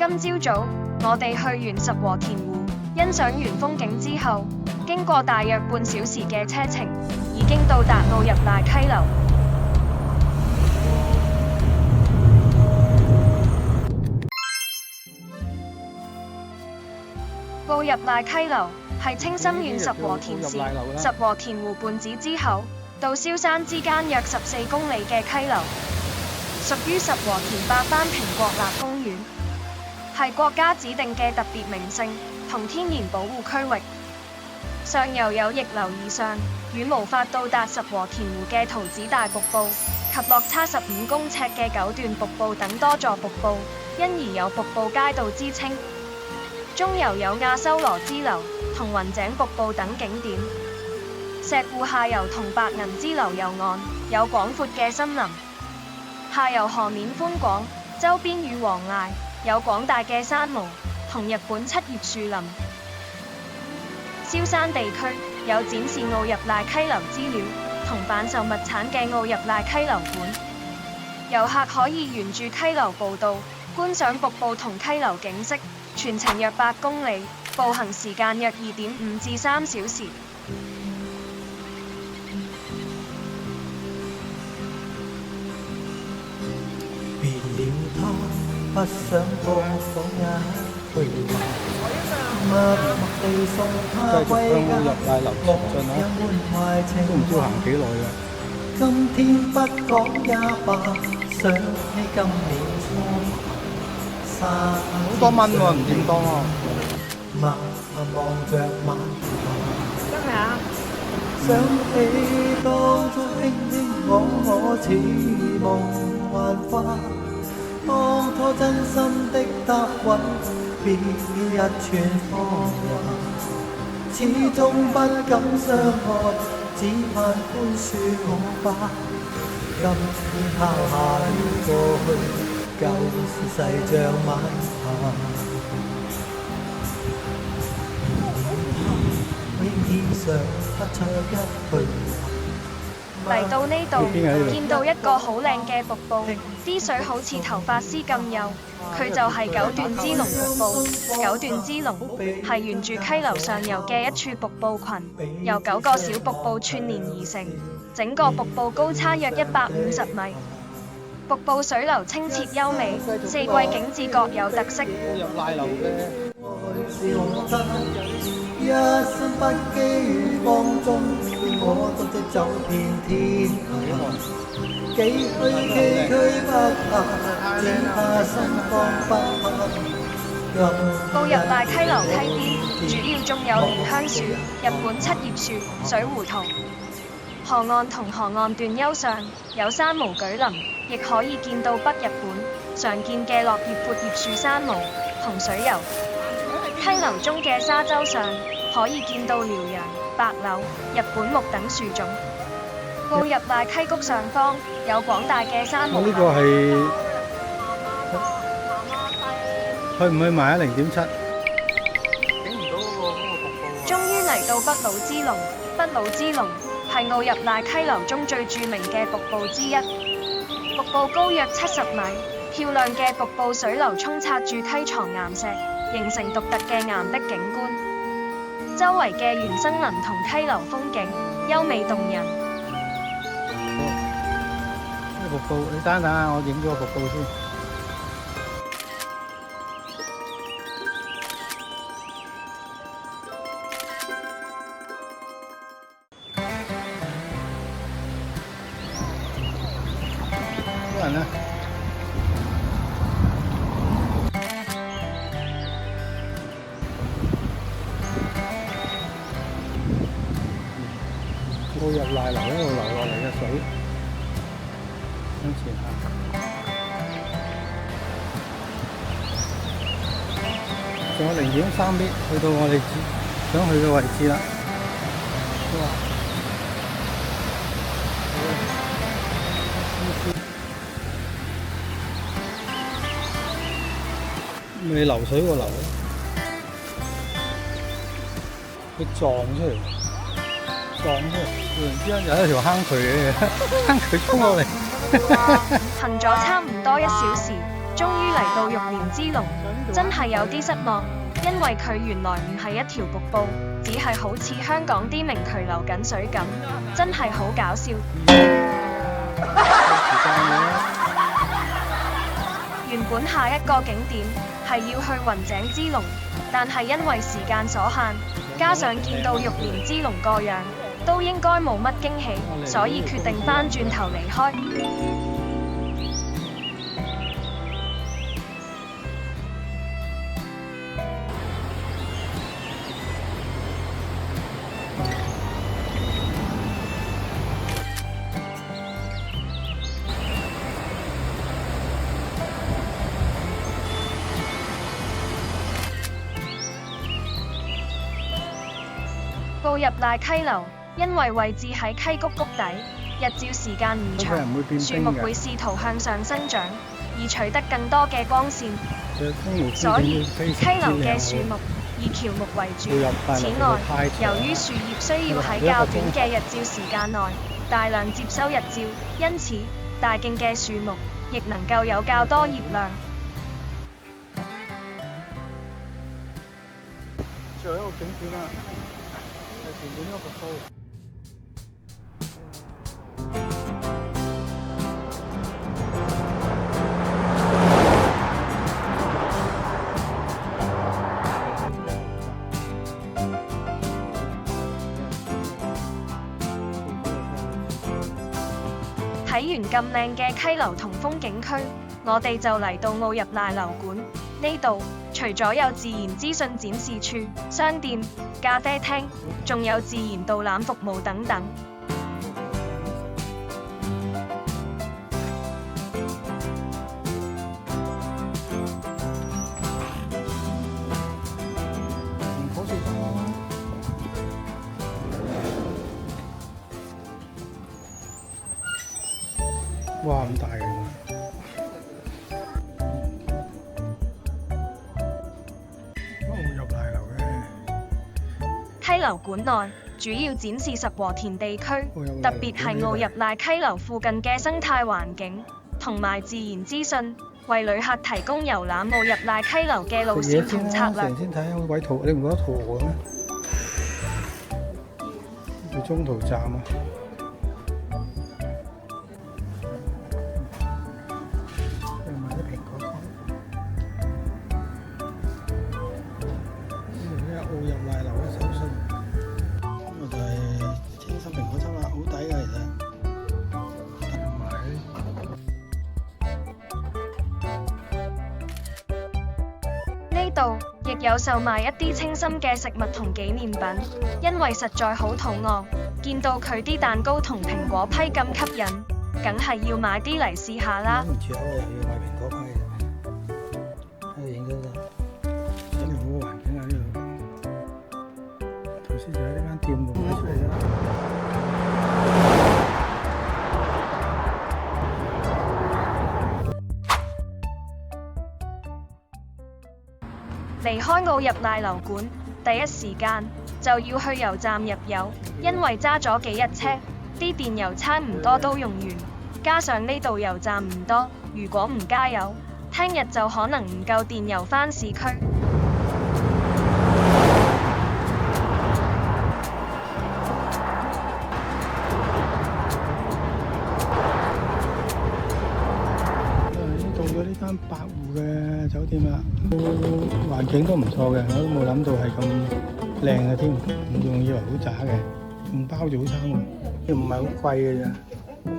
今朝早，我哋去完十和田湖，欣賞完風景之後，經過大約半小時嘅車程，已經到達奧入賴溪流。奧入賴溪流係清心縣十和田市十和田湖畔子之後到蕭山之間約14公里嘅溪流，屬於十和田八幡平國立公園，係國家指定嘅特別名勝同天然保護區域。上游有逆流而上，遠無法到達十和田湖嘅桃子大瀑布及落差15公尺嘅九段瀑布等多座瀑布，因而有瀑布街道之稱。中游有亞修羅支流同雲井瀑布等景點，石湖下游同白銀支流右岸有廣闊嘅森林，下游河面寬廣，周邊與黃崖有廣大嘅山毛同日本七葉樹林。蕭山地區有展示奧入賴溪流資料同販售物產嘅奧入賴溪流館，遊客可以沿住溪流步道觀賞瀑布同溪流景色，全程約8公里，步行時間約2.5至3小時。別了他，不想多講一句話，默默地送他歸家，樂也滿懷情懷。今天不講也罷，想起今年初三，好多蚊喎，唔掂當喎。默望着晚霞，得未啊？想起當初輕輕我似夢幻化，當初真心的答允，別一寸芳華，始終不敢相愛，只盼寬恕我吧。今天拋下了過去，舊時逝像晚霞。嚟到呢度，見到一個好靚嘅瀑布，啲水好似頭髮絲咁幼，佢就係九段之龍瀑布。九段之龍係沿住溪流上游嘅一處瀑布群，由9個小瀑布串連而成，整個瀑布高差約150米。瀑布水流清澈優美，四季景致各有特色。入賴流嘅。一生不羈於江中，我獨自走遍天涯。幾許崎嶇不怕，只怕心慌不怕。奧入賴溪流溪邊主要種有蓮香樹、日本七葉樹、水胡桃。河岸同河岸段丘上有山毛櫸林，亦可以見到北日本常見嘅落葉闊葉樹山毛同水游。溪流中嘅沙洲上可以見到遼陽、白柳、日本木等樹種。奧入賴溪谷上方有廣大嘅山毛。我呢個係去唔去埋1.7？影唔到嗰個瀑布。終於嚟到北魯之龍。北魯之龍係奧入賴溪流中最著名嘅瀑布之一。瀑布高約70米，漂亮嘅瀑布水流沖刷住溪床岩石，形成獨特嘅岩壁景觀。周圍嘅原生林同溪流風景優美動人。呢個瀑布，你等下我影咗個瀑布先。啲人咧？奧入賴流一路流落嚟嘅水，向前行。仲有0.3米去到我哋想去嘅位置啦。未流水個流，佢撞出嚟。突然之間有一條坑渠嘅，坑渠衝落嚟。行咗差唔多1小時，終於嚟到玉蓮之龍，真係有啲失望，因為佢原來唔係一條瀑布，只係好似香港啲明渠流緊水咁，真係好搞笑。原本下一個景點係要去雲井之龍，但係因為時間所限，加上見到玉蓮之龍個樣，都應該冇乜驚喜，所以決定返轉頭離開。步入賴溪流，因為位置喺溪谷谷底，日照時間唔長，樹木會試圖向上生長，以取得更多嘅光線，所以溪流嘅樹木以喬木為主。此外，由於樹葉需要喺較短嘅日照時間內大量接收日照，因此大徑嘅樹木亦能夠有較多葉亮。最後一個景點啦，係前面呢個瀑布。睇完咁靚嘅溪流同風景區，我哋就嚟到奧入賴樓館。呢度除咗有自然資訊展示處、商店、咖啡廳，仲有自然導覽服務等等。哇！咁大嘅奧入賴樓嘅溪流館內主要展示十和田地區，特別係奧入賴溪流附近嘅生態環境同埋自然資訊，為旅客提供遊覽奧入賴溪流嘅路線同策略。先睇下位圖，你唔覺得肚餓咩？叫中途站啊！呢度亦有售賣一啲清心嘅食物同紀念品，因為實在好肚餓，見到佢啲蛋糕同蘋果批咁吸引，梗係要買啲嚟試下啦。唔住口又要買蘋果批，喺度影咗啦，睇嚟好環境啊呢度。頭先就喺呢間店度買出嚟啦。離開奧入賴樓館，第一時間就要去油站入油，因為揸咗幾日車，啲電油差唔多都用完，加上呢度油站唔多，如果唔加油，聽日就可能唔夠電油返市區。到咗呢間百戶嘅酒店啦，環境都唔錯嘅，我都冇諗到係咁靚嘅添，我仲以為好渣嘅，仲包早餐喎，又唔係好貴嘅咋，唔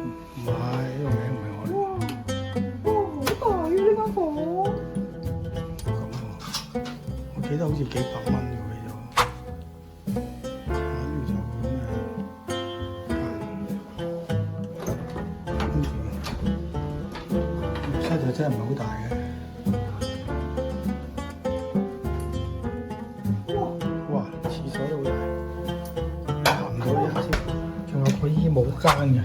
係呢個名唔係我。哇！好大啊呢間房。咁啊，我記得好似幾百蚊嘅喎就。呢度就咁嘅，室就真係唔係好大嘅。冇間嘅，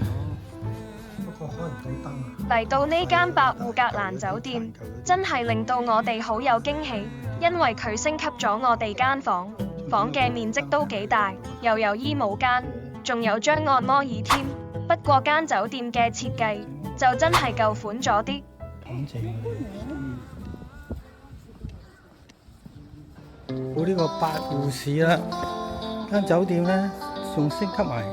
不過開唔到燈啊！嚟到呢間百戶格蘭酒店，真係令到我哋好有驚喜，因為佢升級咗我哋間房，房嘅面積都幾大，又有衣帽間，仲有張按摩椅添。不過間酒店嘅設計就真係舊款咗啲。感謝佢哋。冇呢個8護士啦，間酒店咧仲升級埋。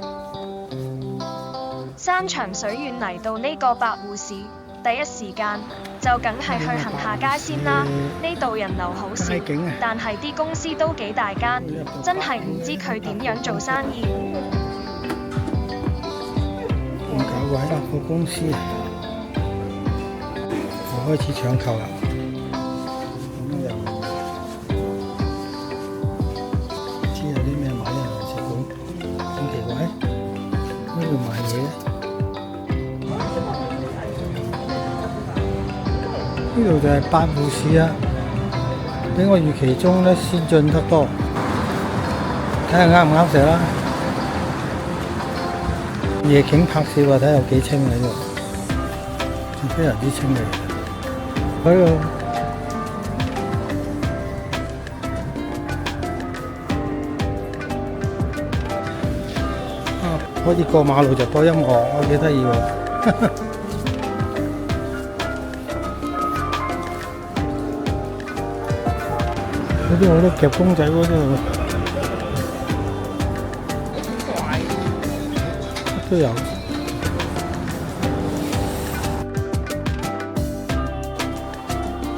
山長水遠嚟到呢個8護士，第一時間就梗係去行下街先啦。呢度人流好少，但係啲公司都幾大間，真係唔知佢點樣做生意。咁搞鬼百貨公司啊！又開始搶購啦。咁又唔知有啲咩買嘅零食館，咁奇怪，呢度賣嘢嘅。呢度就係8護士啊，比我預期中咧先進得多，睇下啱唔啱食啦。夜景拍攝啊，睇下有幾清喺度，非常之清嘅。喺度啊，可以過馬路就播音樂，我幾得意喎。嗰啲好多夾公仔嗰啲都有。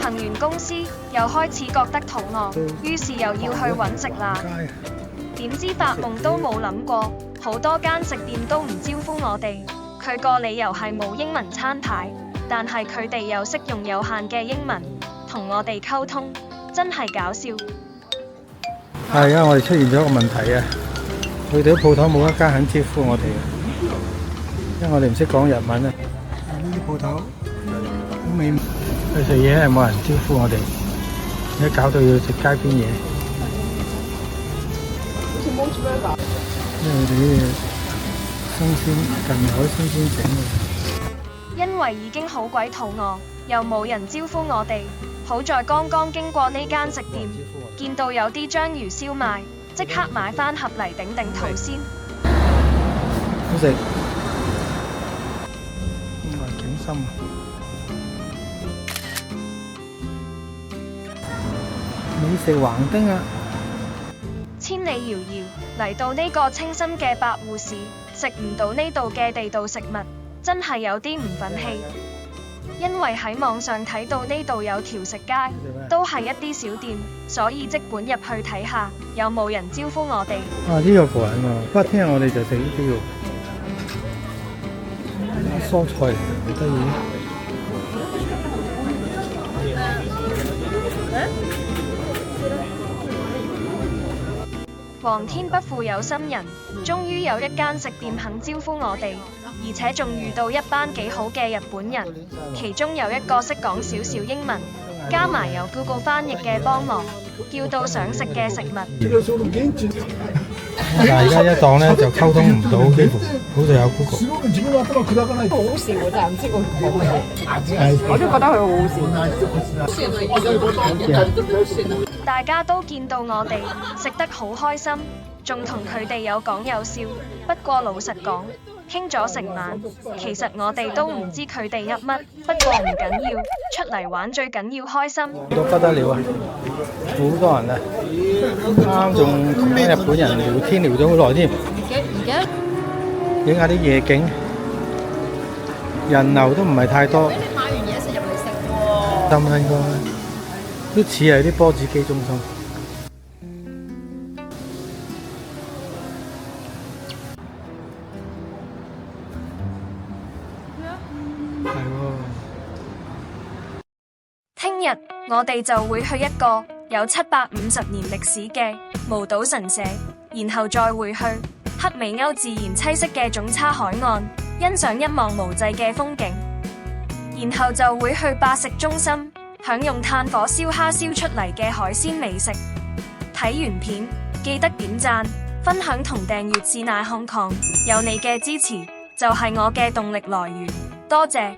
行完公司又開始覺得肚餓，於是又要去揾食啦。點知發夢都冇諗過，好多間食店都唔招呼我哋。佢個理由係冇英文餐牌，但係佢哋又識用有限嘅英文同我哋溝通。真係搞笑。係啊，我哋出現咗一個問題啊！佢哋啲鋪頭冇一間肯招呼我哋，因為我哋唔識講日文啊。呢啲鋪頭好美，去食嘢係冇人招呼我哋，而家搞到要食街邊嘢。因為佢哋啲嘢新鮮，近海新鮮整嘅。因為已經好鬼肚餓，又冇人招呼我哋。好在剛剛經過呢間食店，見到有啲章魚燒賣，即刻買返盒嚟頂頂肚先。好食，環境深啊！美食橫丁啊！千里遙遙嚟到呢個清心嘅8護士，食唔到呢度嘅地道食物，真係有啲唔忿氣。因為喺網上睇到呢度有條食街，都係一啲小店，所以即管入去睇下，有冇人招呼我哋。啊，呢個過癮喎！不過聽日我哋就食呢啲喎，蔬菜嚟嘅，好得意。皇天不負有心人，終於有一間食店肯招呼我哋，而且仲遇到一班幾好嘅日本人，其中有一個識講少少英文，加埋有 Google 翻譯嘅幫忙，叫到想食嘅食物。但係而家一檔咧就溝通唔到，幾乎好似有 Google。好笑啊！真係唔知佢講咩，我都覺得佢好笑。大家都見到我哋食得好開心，仲同佢哋有講有笑。不過老實講，傾咗成晚，其實我哋都唔知佢哋噏乜。不過唔緊要，出嚟玩最緊要開心。到不得了啊！好多人啊！啱仲同啲日本人聊天聊咗好耐添。影下啲夜景，人流都唔係太多。你買完嘢食入嚟食喎。得唔得應該？都似係啲波子機中心。係喎。聽日我哋就會去一個有750年歷史嘅無島神社，然後再會去黑尾鷗自然棲息嘅總叉海岸，欣賞一望無際嘅風景，然後就會去百食中心，享用炭火燒蝦燒出嚟嘅海鮮美食。睇完片記得點讚、分享同訂閱是乃康抗，有你嘅支持就係我嘅動力來源，多謝。